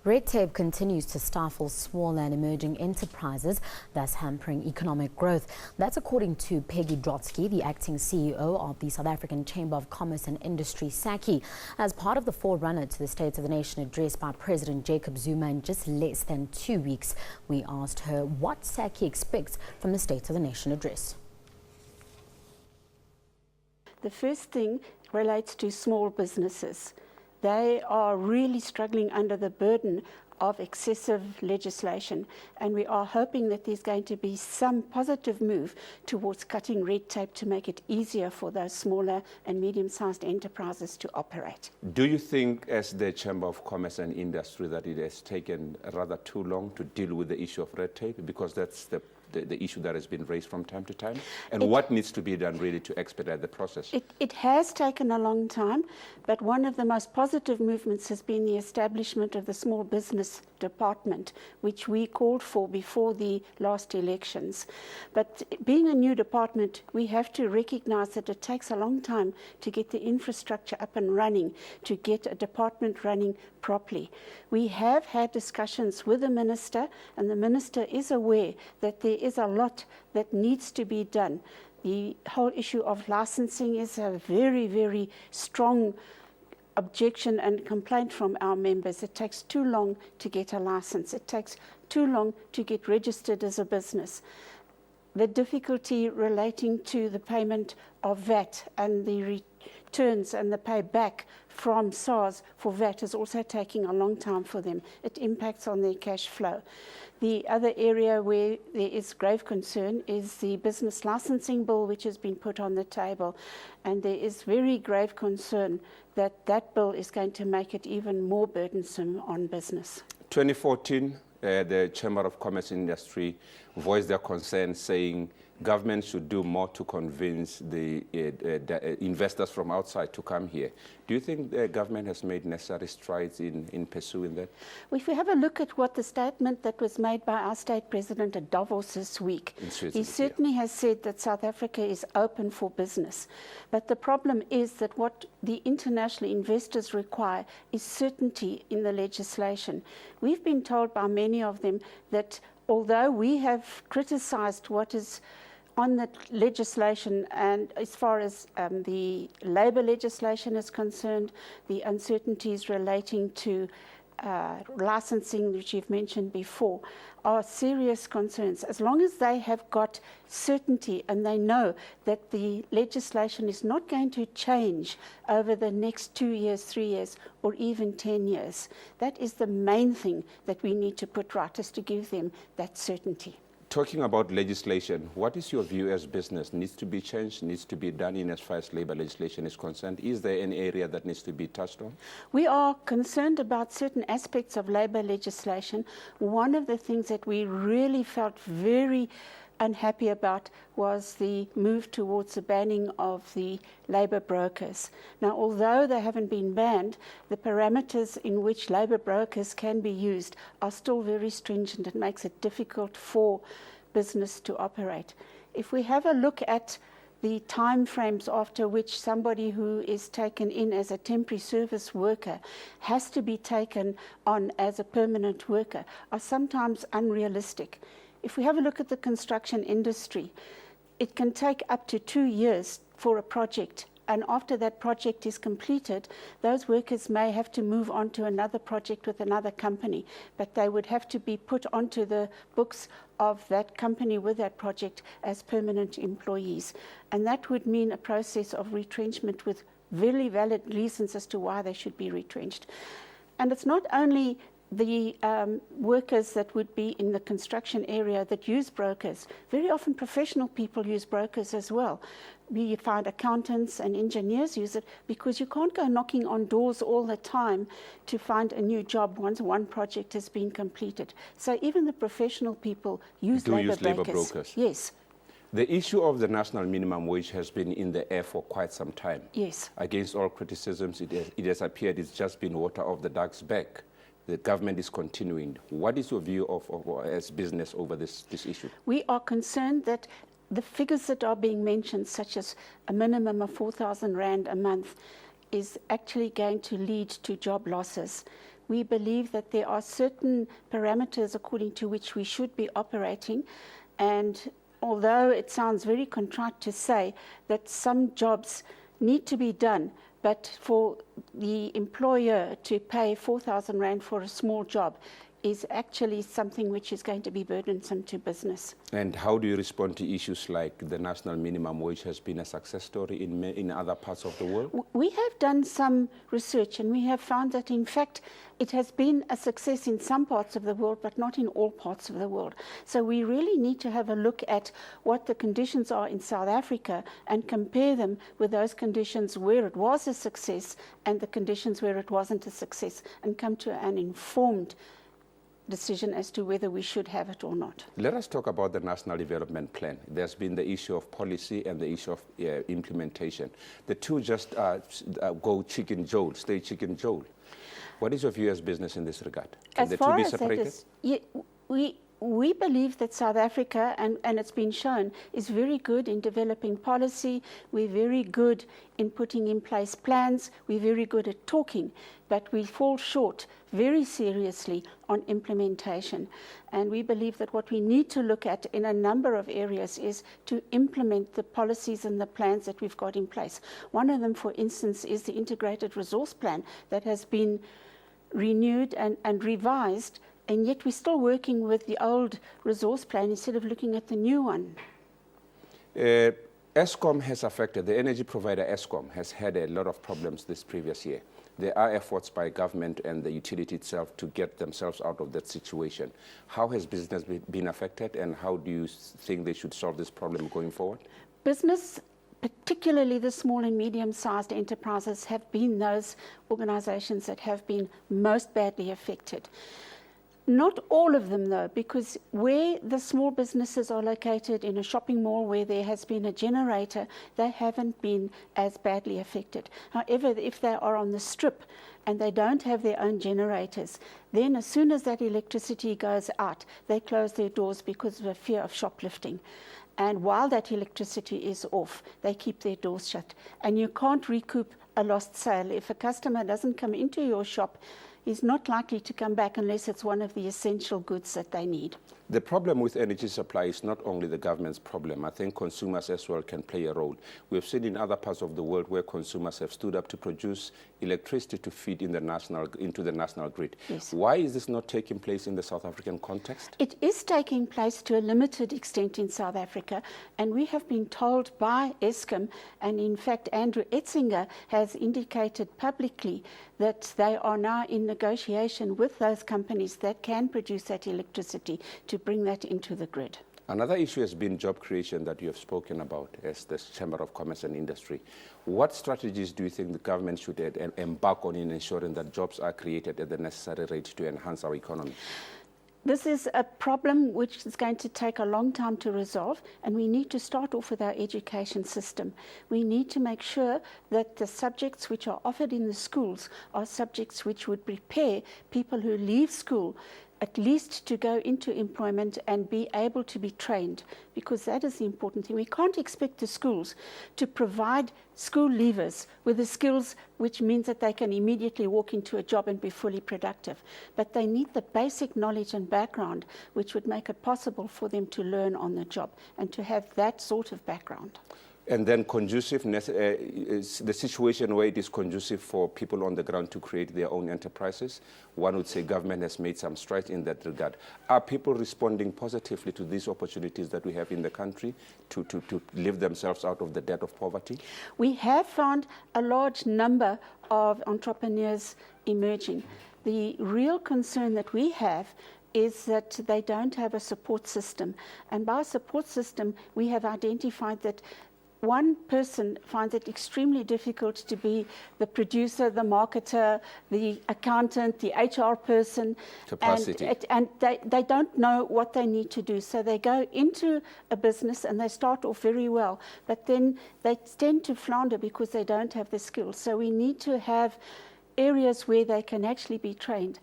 Red tape continues to stifle small and emerging enterprises, thus hampering economic growth. That's according to Peggy Drotsky, the acting CEO of the South African Chamber of Commerce and Industry, SACCI. As part of the forerunner to the State of the Nation address by President Jacob Zuma in just less than 2 weeks, we asked her what SACCI expects from the State of the Nation address. The first thing relates to small businesses. They are really struggling under the burden of excessive legislation, and we are hoping that there's going to be some positive move towards cutting red tape to make it easier for those smaller and medium-sized enterprises to operate. Do you think, as the Chamber of Commerce and Industry, that it has taken rather too long to deal with the issue of red tape? Because that's the issue that has been raised from time to time, and what needs to be done really to expedite the process? It has taken a long time, but one of the most positive movements has been the establishment of the Small Business Department, which we called for before the last elections. But being a new department, we have to recognize that it takes a long time to get the infrastructure up and running, to get a department running properly. We have had discussions with the Minister, and the Minister is aware that there is a lot that needs to be done. The whole issue of licensing is a very, very strong objection and complaint from our members. It takes too long to get a license. It takes too long to get registered as a business. The difficulty relating to the payment of VAT and the returns and the payback from SARS for VAT is also taking a long time for them. It impacts on their cash flow. The other area where there is grave concern is the business licensing bill, which has been put on the table. And there is very grave concern that that bill is going to make it even more burdensome on business. 2014, the Chamber of Commerce and Industry voiced their concern, saying government should do more to convince the investors from outside to come here. Do you think the government has made necessary strides in pursuing that? Well, if we have a look at what the statement that was made by our state president at Davos this week, he certainly has said that South Africa is open for business. But the problem is that what the international investors require is certainty in the legislation. We've been told by many of them that although we have criticized what is on the legislation, and as far as the labour legislation is concerned, the uncertainties relating to licensing, which you've mentioned before, are serious concerns. As long as they have got certainty and they know that the legislation is not going to change over the next 2 years, 3 years, or even 10 years, that is the main thing that we need to put right, is to give them that certainty. Talking about legislation, what is your view as business? Needs to be changed, needs to be done in as far as labour legislation is concerned? Is there any area that needs to be touched on? We are concerned about certain aspects of labour legislation. One of the things that we really felt very unhappy about was the move towards the banning of the labour brokers. Now, although they haven't been banned, the parameters in which labour brokers can be used are still very stringent. It makes it difficult for business to operate. If we have a look at the time frames after which somebody who is taken in as a temporary service worker has to be taken on as a permanent worker, are sometimes unrealistic. If we have a look at the construction industry, it can take up to 2 years for a project, and after that project is completed, those workers may have to move on to another project with another company, but they would have to be put onto the books of that company with that project as permanent employees. And that would mean a process of retrenchment with very valid reasons as to why they should be retrenched. And it's not only the workers that would be in the construction area that use brokers. Very often professional people use brokers as well. We find accountants and engineers use it because you can't go knocking on doors all the time to find a new job once one project has been completed. So even the professional people use labour brokers. Yes. The issue of the national minimum wage has been in the air for quite some time. Yes. Against all criticisms, it has appeared it's just been water off the duck's back. The government is continuing. What is your view of as business over this issue? We are concerned that the figures that are being mentioned, such as a minimum of 4,000 Rand a month, is actually going to lead to job losses. We believe that there are certain parameters according to which we should be operating, and although it sounds very contrite to say that some jobs need to be done, but for the employer to pay 4,000 Rand for a small job is actually something which is going to be burdensome to business. And how do you respond to issues like the national minimum wage has been a success story in other parts of the world? We have done some research, and we have found that in fact it has been a success in some parts of the world, but not in all parts of the world. So we really need to have a look at what the conditions are in South Africa and compare them with those conditions where it was a success and the conditions where it wasn't a success, and come to an informed decision as to whether we should have it or not. Let us talk about the National Development Plan. There's been the issue of policy and the issue of implementation. The two just go chicken jowl, stay chicken jowl. What is your view as business in this regard? Can the two be separated? We believe that South Africa, and it's been shown, is very good in developing policy. We're very good in putting in place plans. We're very good at talking, but we fall short very seriously on implementation. And we believe that what we need to look at in a number of areas is to implement the policies and the plans that we've got in place. One of them, for instance, is the Integrated Resource Plan that has been renewed and revised, and yet we're still working with the old resource plan instead of looking at the new one. Eskom has affected, the energy provider Eskom has had a lot of problems this previous year. There are efforts by government and the utility itself to get themselves out of that situation. How has business been affected, and how do you think they should solve this problem going forward? Business, particularly the small and medium-sized enterprises, have been those organizations that have been most badly affected. Not all of them, though, because where the small businesses are located in a shopping mall where there has been a generator, they haven't been as badly affected. However, if they are on the strip and they don't have their own generators, then as soon as that electricity goes out, they close their doors because of a fear of shoplifting. And while that electricity is off, they keep their doors shut. And you can't recoup a lost sale. If a customer doesn't come into your shop, is not likely to come back unless it's one of the essential goods that they need. The problem with energy supply is not only the government's problem. I think consumers as well can play a role. We've seen in other parts of the world where consumers have stood up to produce electricity to feed into the national grid. Yes. Why is this not taking place in the South African context? It is taking place to a limited extent in South Africa, and we have been told by Eskom, and in fact Andrew Etzinger has indicated publicly that they are now in negotiation with those companies that can produce that electricity to bring that into the grid. Another issue has been job creation that you have spoken about as the Chamber of Commerce and Industry. What strategies do you think the government should embark on in ensuring that jobs are created at the necessary rate to enhance our economy? This is a problem which is going to take a long time to resolve, and we need to start off with our education system. We need to make sure that the subjects which are offered in the schools are subjects which would prepare people who leave school at least to go into employment and be able to be trained, because that is the important thing. We can't expect the schools to provide school leavers with the skills which means that they can immediately walk into a job and be fully productive. But they need the basic knowledge and background which would make it possible for them to learn on the job and to have that sort of background. And then conduciveness, is the situation where it is conducive for people on the ground to create their own enterprises. One would say government has made some strides in that regard. Are people responding positively to these opportunities that we have in the country to lift themselves out of the debt of poverty? We have found a large number of entrepreneurs emerging. The real concern that we have is that they don't have a support system. And by support system, we have identified that one person finds it extremely difficult to be the producer, the marketer, the accountant, the HR person. Capacity. And they don't know what they need to do. So they go into a business and they start off very well, but then they tend to flounder because they don't have the skills. So we need to have areas where they can actually be trained.